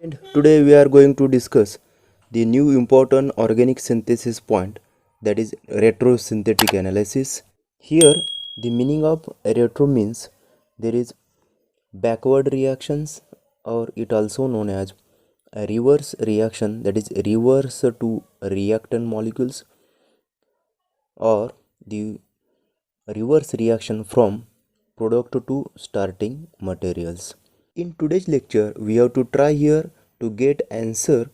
And today we are going to discuss the new important organic synthesis point, that is retrosynthetic analysis. Here the meaning of retro means there is backward reactions, or it also known as a reverse reaction, that is reverse to reactant molecules, or the reverse reaction from product to starting materials. In today's lecture, we have to try here to get answer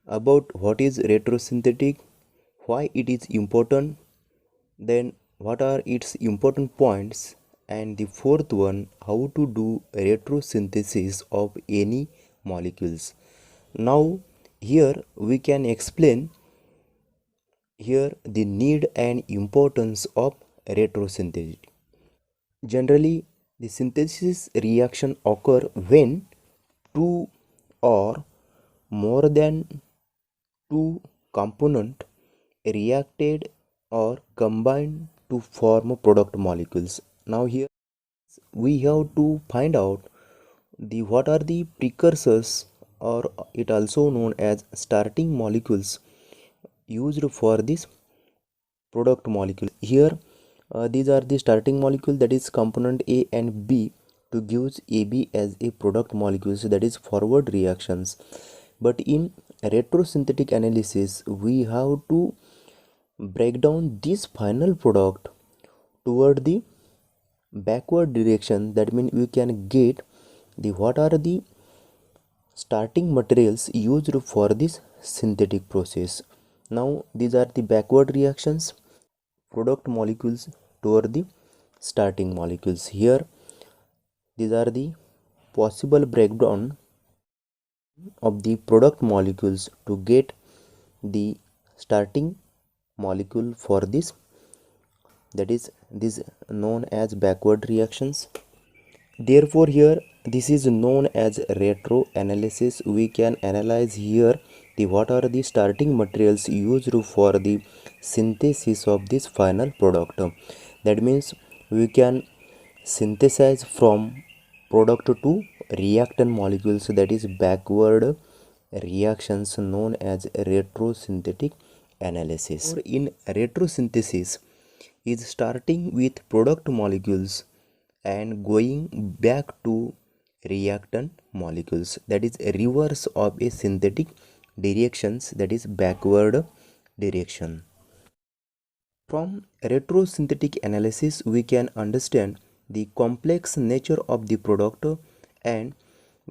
about what is retrosynthetic, why it is important, then what are its important points, and the fourth one, how to do retrosynthesis of any molecules. Now here we can explain here the need and importance of retrosynthesis. Generally, the synthesis reaction occur when two or more than two components reacted or combined to form product molecules. Now here we have to find out the what are the precursors, or it also known as starting molecules used for this product molecule. Here these are the starting molecule, that is component A and B, to gives AB as a product molecules, that is forward reactions. But in retrosynthetic analysis we have to break down this final product toward the backward direction. That means we can get the what are the starting materials used for this synthetic process. Now these are the backward reactions, product molecules toward the starting molecules. Here these are the possible breakdown of the product molecules to get the starting molecule for this, that is this known as backward reactions. Therefore here this is known as retro analysis. We can analyze here the what are the starting materials used for the synthesis of this final product. That means we can synthesize from product to reactant molecules, that is backward reactions, known as retrosynthetic analysis. Or in retrosynthesis is starting with product molecules and going back to reactant molecules, that is reverse of a synthetic directions, that is backward direction. From retrosynthetic analysis we can understand the complex nature of the product, and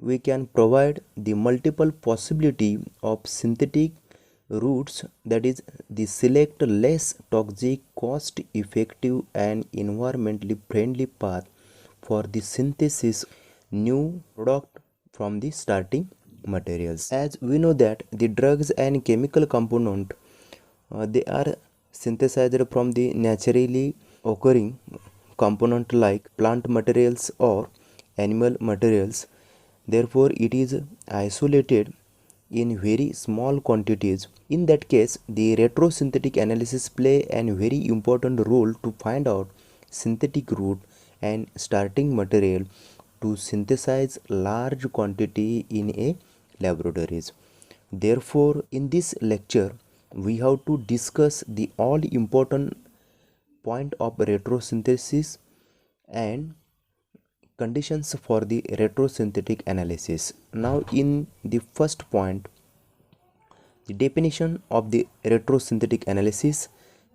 we can provide the multiple possibility of synthetic routes, that is the select less toxic, cost effective and environmentally friendly path for the synthesis new product from the starting materials. As we know that the drugs and chemical component they are synthesized from the naturally occurring component like plant materials or animal materials. Therefore it is isolated in very small quantities. In that case, the retrosynthetic analysis play a very important role to find out synthetic route and starting material to synthesize large quantity in a laboratories. Therefore in this lecture we have to discuss the all important point of retrosynthesis and conditions for the retrosynthetic analysis. Now in the first point, the definition of the retrosynthetic analysis,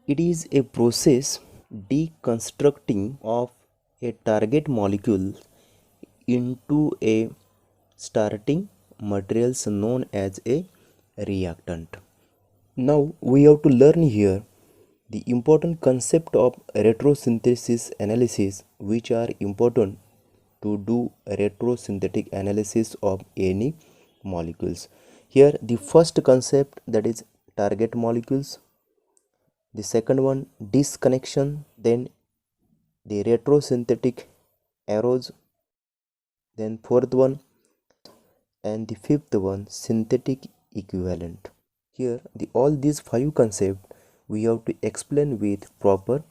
it is a process deconstructing of a target molecule into a starting materials known as a reactant. Now we have to learn here the important concept of retrosynthesis analysis, which are important to do retrosynthetic analysis of any molecules. Here the first concept, that is target molecules, the second one disconnection, then the retrosynthetic arrows, then fourth one, and the fifth one synthetic equivalent. Here the all these five concepts we have to explain with proper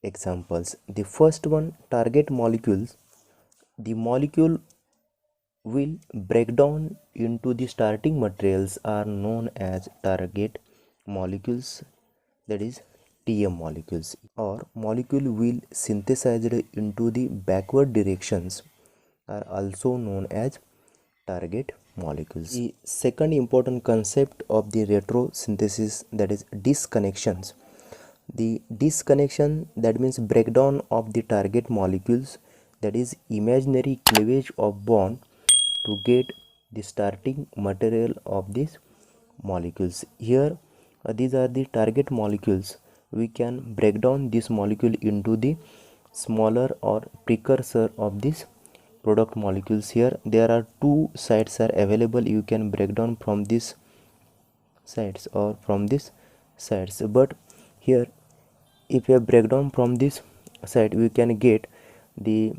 examples. The first one, target molecules, the molecule will break down into the starting materials are known as target molecules, that is TM molecules, or molecule will synthesized into the backward directions are also known as target molecules. The second important concept of the retrosynthesis, that is disconnections. The disconnection, that means breakdown of the target molecules, that is imaginary cleavage of bond to get the starting material of these molecules. Here these are the target molecules. We can break down this molecule into the smaller or precursor of this product molecules. Here there are two sites are available. You can break down from this sites or from this sites, but here if you break down from this site, we can get the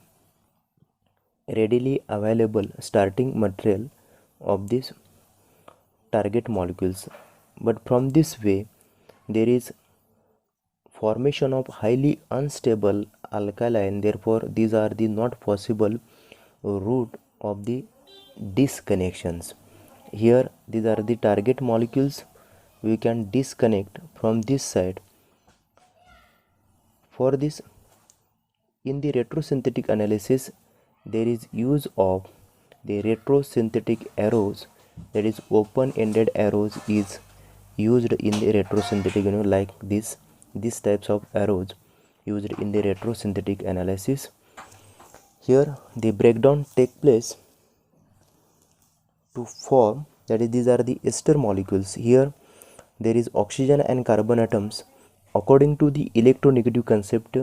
readily available starting material of these target molecules. But from this way there is formation of highly unstable alkaline, therefore these are the not possible route of the disconnections. Here these are the target molecules. We can disconnect from this side. For this, in the retrosynthetic analysis, there is use of the retrosynthetic arrows, that is open-ended arrows is used in the retrosynthetic, like these types of arrows used in the retrosynthetic analysis. Here the breakdown take place to form, that is these are the ester molecules. Here there is oxygen and carbon atoms. According to the electronegative concept,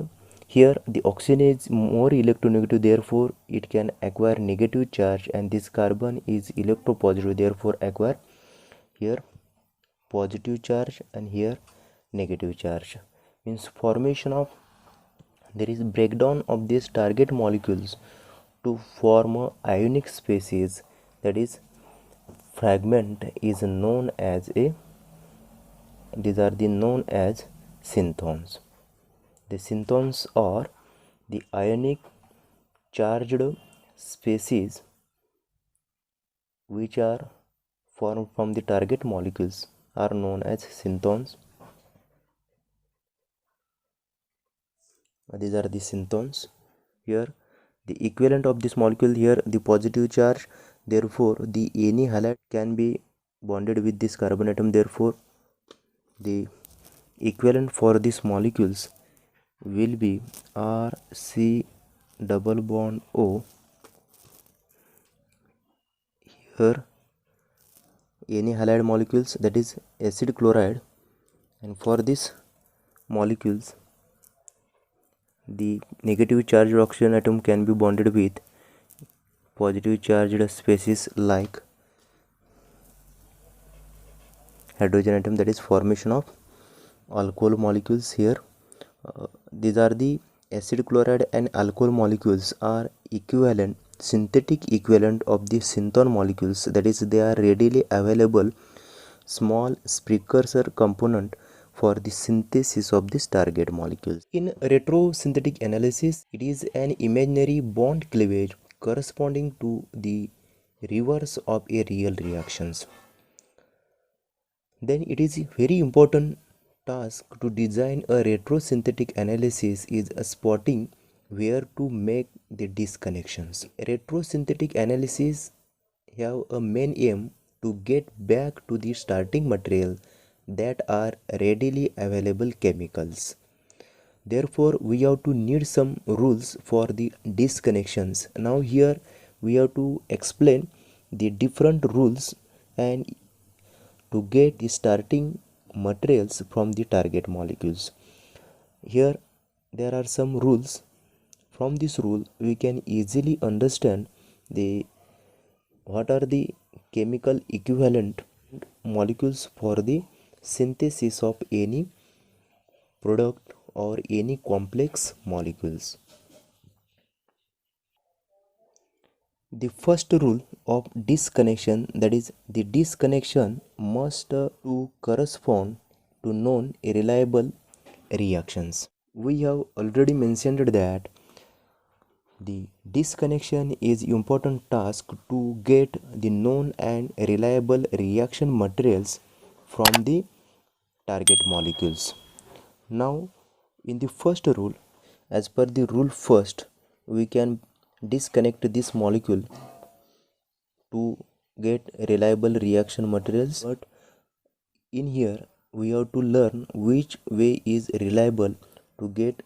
here the oxygen is more electronegative, therefore it can acquire negative charge, and this carbon is electropositive, therefore acquire here positive charge and here negative charge. Means formation of, there is breakdown of these target molecules to form a ionic species, that is fragment is known as a, these are the known as synthons. The synthons are the ionic charged species which are formed from the target molecules are known as synthons. These are the synthons. Here the equivalent of this molecule, here the positive charge, therefore the any halide can be bonded with this carbon atom, therefore the equivalent for these molecules will be RC double bond O. Here any halide molecules, that is acid chloride, and for this molecules the negative charged oxygen atom can be bonded with positive charged species like hydrogen atom, that is formation of alcohol molecules. Here these are the acid chloride and alcohol molecules are equivalent, synthetic equivalent of the synthon molecules, that is they are readily available small precursor component for the synthesis of this target molecules. In retrosynthetic analysis, it is an imaginary bond cleavage corresponding to the reverse of a real reactions. Then it is a very important task to design a retrosynthetic analysis is a spotting where to make the disconnections. Retrosynthetic analysis have a main aim to get back to the starting material that are readily available chemicals. Therefore we have to need some rules for the disconnections. Now here we have to explain the different rules and to get the starting materials from the target molecules. Here there are some rules. From this rule we can easily understand the what are the chemical equivalent molecules for the synthesis of any product or any complex molecules. The first rule of disconnection, that is the disconnection must to correspond to known reliable reactions. We have already mentioned that The disconnection is important task to get the known and reliable reaction materials from the target molecules. Now, in the first rule, as per the rule first, we can disconnect this molecule to get reliable reaction materials, but in here we have to learn which way is reliable to get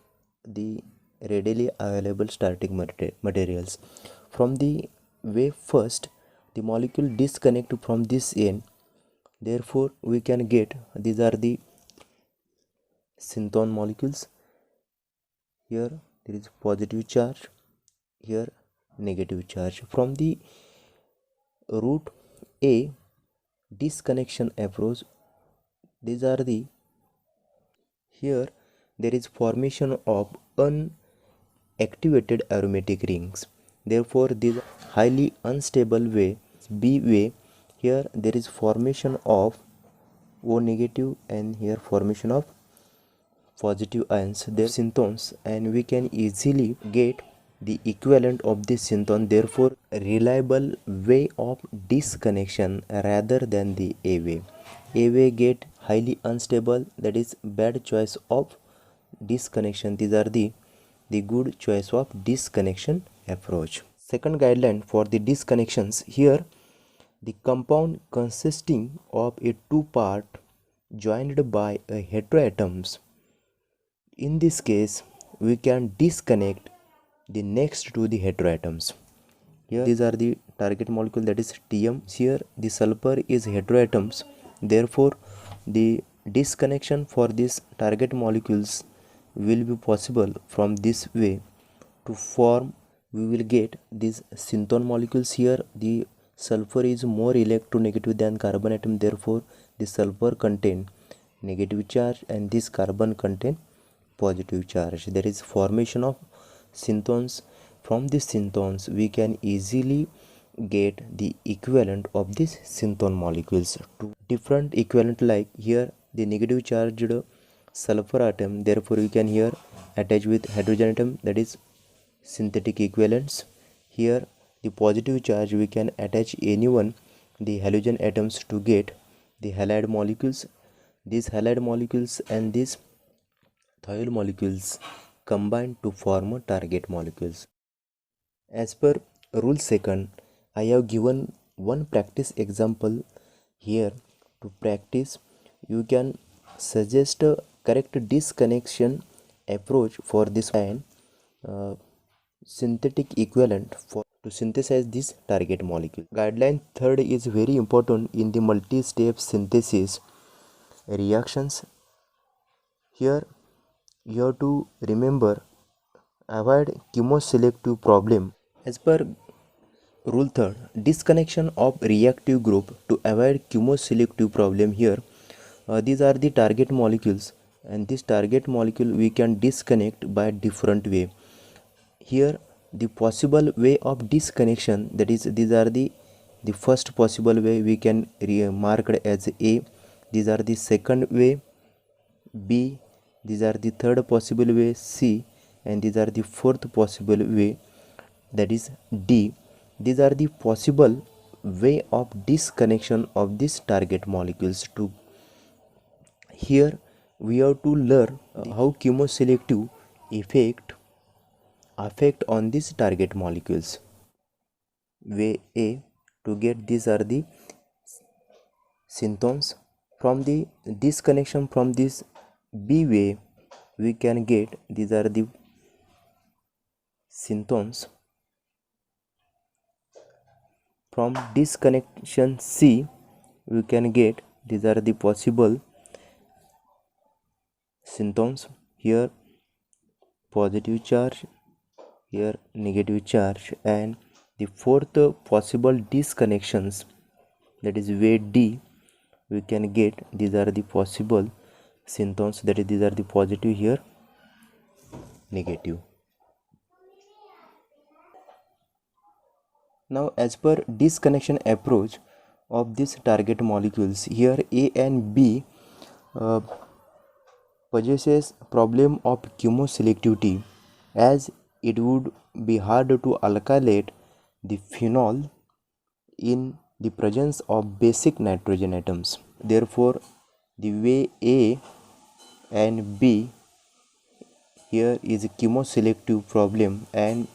the readily available starting materials. From the way first, the molecule disconnect from this end, therefore we can get these are the synthon molecules. Here there is positive charge, here negative charge. From the route A disconnection approach, these are the here there is formation of unactivated aromatic rings, therefore this highly unstable way. B way, here there is formation of O negative and here formation of positive ions, their synthons, and we can easily get the equivalent of this synthon, therefore reliable way of disconnection rather than the A way. A way get highly unstable, that is bad choice of disconnection. These are the good choice of disconnection approach. Second guideline for the disconnections, here the compound consisting of a two part joined by a heteroatoms. In this case, we can disconnect the next to the heteroatoms. Here these are the target molecule, that is Tm. Here the sulfur is heteroatoms, therefore the disconnection for these target molecules will be possible from this way. To form, we will get these synthon molecules. Here the sulfur is more electronegative than carbon atom, therefore the sulfur contain negative charge and this carbon contain positive charge. There is formation of synthons. From these synthons we can easily get the equivalent of these synthon molecules to different equivalent, like here the negative charged sulfur atom, therefore you can here attach with hydrogen atom, that is synthetic equivalents. Here the positive charge we can attach anyone the halogen atoms to get the halide molecules. These halide molecules and these thiol molecules combine to form target molecules. As per rule second, I have given one practice example here. To practice, you can suggest a correct disconnection approach for this and synthetic equivalent for to synthesize this target molecule. Guideline third is very important in the multi-step synthesis reactions. Here you have to remember avoid chemoselective problem. As per rule third, disconnection of reactive group to avoid chemoselective problem. Here these are the target molecules, and this target molecule we can disconnect by different way. Here the possible way of disconnection, that is these are the first possible way we can mark as A. These are the second way B. These are the third possible way C, and these are the fourth possible way, that is D. These are the possible way of disconnection of these target molecules. To here we have to learn how chemoselective effect affect on these target molecules. Way A, to get these are the synthons. From the disconnection from this B way we can get these are the synthons. From disconnection C we can get these are the possible synthons. Here positive charge, here negative charge, and the fourth possible disconnections, that is way D, we can get these are the possible synthons, that is these are the positive, here negative. Now as per disconnection approach of these target molecules, here A and B possesses problem of chemoselectivity, as it would be hard to alkylate the phenol in the presence of basic nitrogen atoms. Therefore, the way A and B here is a chemoselective problem, and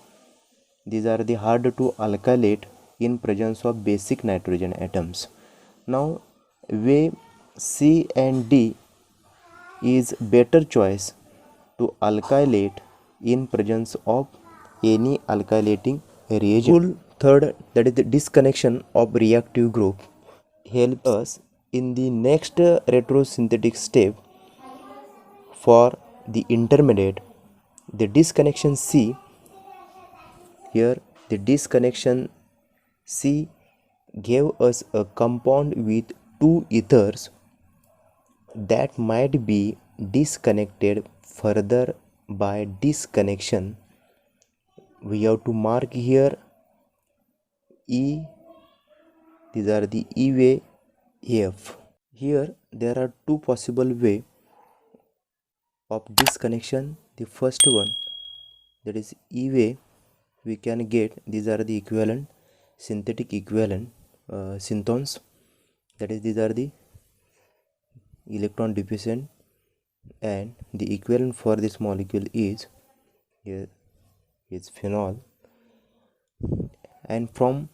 these are the hard to alkylate in presence of basic nitrogen atoms. Now, way C and D is better choice to alkylate in presence of any alkylating reagent. Rule third, that is the disconnection of reactive group, helps us in the next retrosynthetic step for the intermediate. The disconnection C, here the disconnection C gave us a compound with two ethers that might be disconnected further by disconnection. We have to mark here E, these are the E way, F. Here there are two possible way of disconnection. The first one, that is E way, we can get, these are the equivalent, synthetic equivalent synthons, that is these are the electron deficient, and the equivalent for this molecule is here is phenol. And from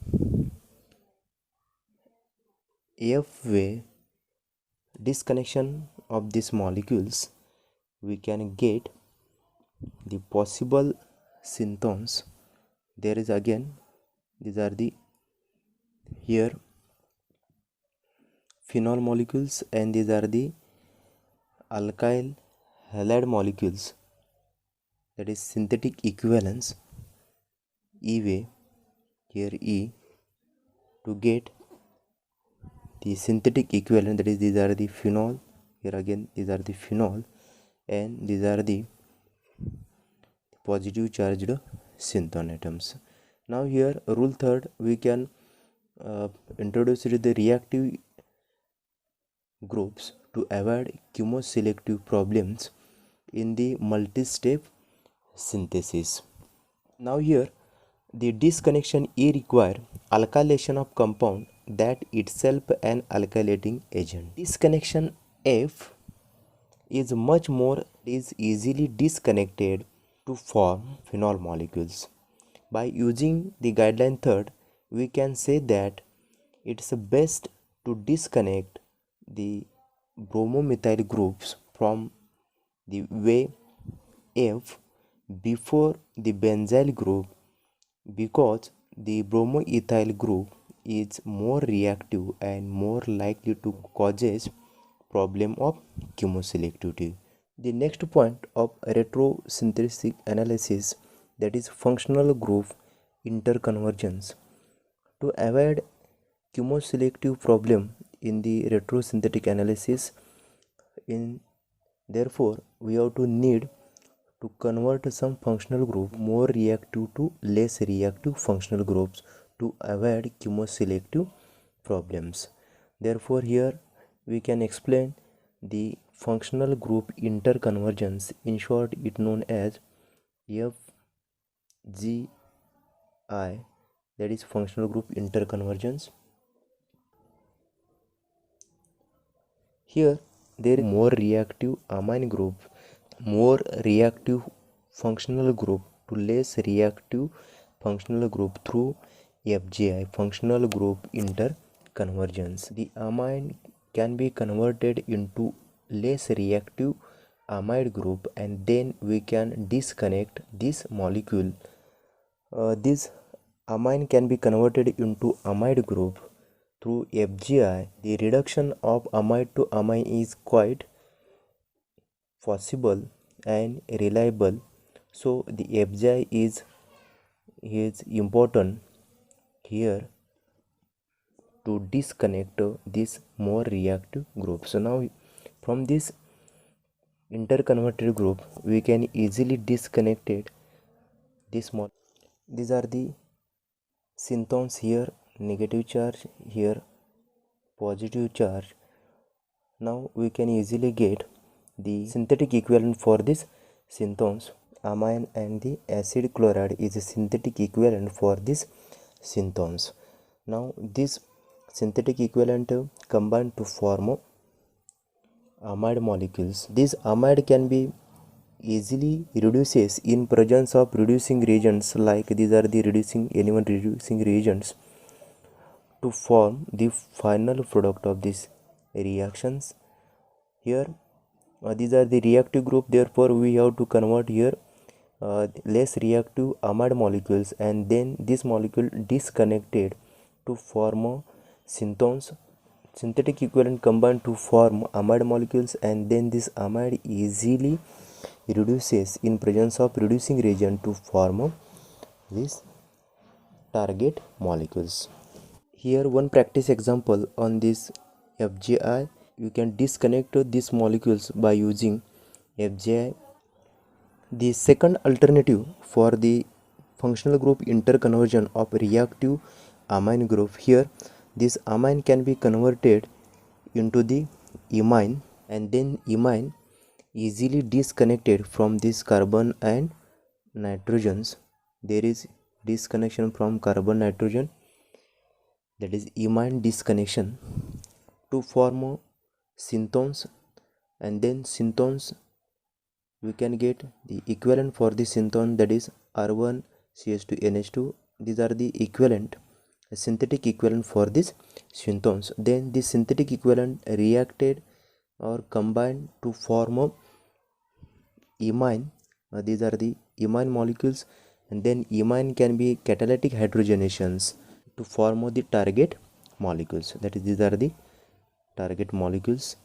F way disconnection of these molecules, we can get the possible synthons. There is again, these are the here phenol molecules, and these are the alkyl halide molecules, that is synthetic equivalence E way, here E, to get the synthetic equivalent, that is these are the phenol, here again these are the phenol, and these are the positive charged synthon atoms. Now here rule third, we can introduce the reactive groups to avoid chemoselective problems in the multi-step synthesis. Now here the disconnection E require alkylation of compound that itself an alkylating agent. Disconnection F is much more easily disconnected to form phenol molecules. By using the guideline third, we can say that it's best to disconnect the bromomethyl groups from the way F before the benzyl group, because the bromoethyl group is more reactive and more likely to causes problem of chemoselectivity. The next point of retrosynthetic analysis, that is functional group interconvergence. To avoid chemoselective problem in the retrosynthetic analysis, therefore we have to need to convert some functional group more reactive to less reactive functional groups to avoid chemoselective problems. Therefore here we can explain the functional group interconvergence, in short it known as FGI, that is functional group interconvergence. Here there is more reactive amine group, more reactive functional group to less reactive functional group through FGI, functional group interconvergence. The amine can be converted into less reactive amide group, and then we can disconnect this molecule. This amine can be converted into amide group through FGI. The reduction of amide to amine is quite possible and reliable, so the FGI is important here to disconnect this more reactive group. So now from this interconverted group we can easily disconnect this more. These are the synthons, here negative charge, here positive charge. Now we can easily get the synthetic equivalent for this synthons. amine and the acid chloride is a synthetic equivalent for these synthones. Now this synthetic equivalent combine to form amide molecules. These amide can be easily reduces in presence of reducing reagents, like these are the reducing reagents, to form the final product of these reactions. Here these are the reactive group, therefore we have to convert here less reactive amide molecules, and then this molecule disconnected to form synthones. Synthetic equivalent combine to form amide molecules, and then this amide easily reduces in presence of reducing reagent to form these target molecules. Here one practice example on this FGI. You can disconnect these molecules by using FGI. The second alternative for the functional group interconversion of reactive amine group, here this amine can be converted into the imine, and then imine easily disconnected from this carbon and nitrogens. There is disconnection from carbon nitrogen, that is imine disconnection, to form synthones, and then synthones we can get the equivalent for the synthone, that is R1CH2NH2. These are the equivalent, synthetic equivalent for these synthones. Then the synthetic equivalent reacted or combined to form imine. These are the imine molecules, and then imine can be catalytic hydrogenations to form the target molecules. That is, these are the target molecules.